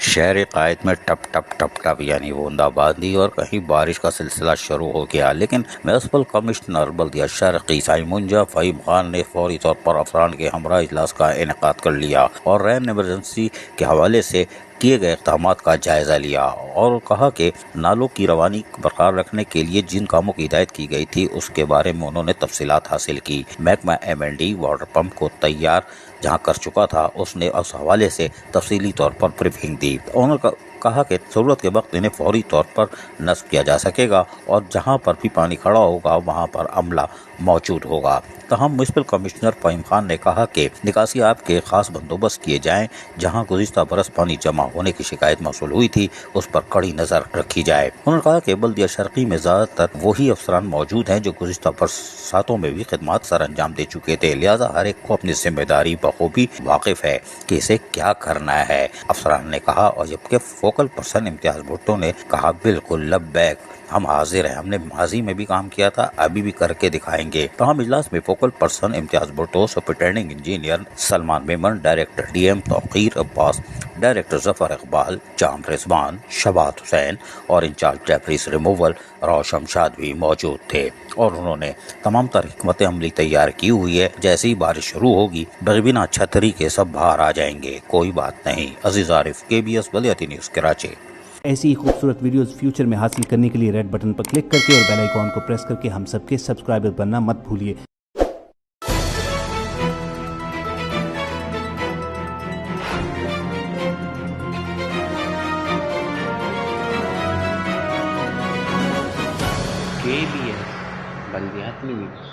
شہر قائد میں ٹپ ٹپ ٹپ ٹپ یعنی بوندا باندی اور کہیں بارش کا سلسلہ شروع ہو گیا، لیکن میونسپل کمشنر بلدیہ شرقی سائی منجا فہیم خان نے فوری طور پر افسران کے ہمراہ اجلاس کا انعقاد کر لیا اور رین ایمرجنسی کے حوالے سے کیے گئے اقدامات کا جائزہ لیا اور کہا کہ نالوں کی روانی برقرار رکھنے کے لیے جن کاموں کی ہدایت کی گئی تھی اس کے بارے میں انہوں نے تفصیلات حاصل کی۔ محکمہ M&D واٹر پمپ کو تیار جہاں کر چکا تھا، اس نے اس حوالے سے تفصیلی طور پر بریفنگ دی۔ انہوں نے کہا کہ ضرورت کے وقت انہیں فوری طور پر نصب کیا جا سکے گا اور جہاں پر بھی پانی کھڑا ہوگا وہاں پر عملہ موجود ہوگا۔ تاہم میونسپل کمشنر فہیم خان نے کہا کہ نکاسی آب کے خاص بندوبست کیے جائیں، جہاں گزشتہ برس پانی جمع ہونے کی شکایت موصول ہوئی تھی اس پر کڑی نظر رکھی جائے۔ انہوں نے کہا کہ بلدیہ شرقی میں زیادہ تر وہی افسران موجود ہیں جو گزشتہ برساتوں میں بھی خدمات سر انجام دے چکے تھے، لہٰذا ہر ایک کو اپنی ذمہ داری بخوبی واقف ہے کہ اسے کیا کرنا ہے، افسران نے کہا۔ اور جبکہ فوکل پرسن امتیاز بھٹو نے کہا بالکل لبیک، ہم حاضر ہیں، ہم نے ماضی میں بھی کام کیا تھا، ابھی بھی کر کے دکھائیں گے۔ تاہم اجلاس میں focal person Imtiaz Bhutto, superintending engineer Salman Memon, director DM Tauqeer Abbas, director Zafar Iqbal, Jam Rizwan, Shabat Hussain اور incharge debris removal Rao Shamshad بھی موجود تھے اور انہوں نے تمام تر حکمت عملی تیار کی ہوئی ہے، جیسے ہی بارش شروع ہوگی بغبینہ چھتری کے سب باہر آ جائیں گے، کوئی بات نہیں۔ عزیز عارف، KBS بلدیاتی نیوز کراچی۔ ایسی ہی خوبصورت ویڈیوز فیوچر میں حاصل کرنے کے لیے ریڈ بٹن پر کلک کر کے اور بیل آئیکن کو پریس کر کے ہم سب کے سبسکرائبر بننا مت بھولیے۔ KBS بلدیاتی نیوز۔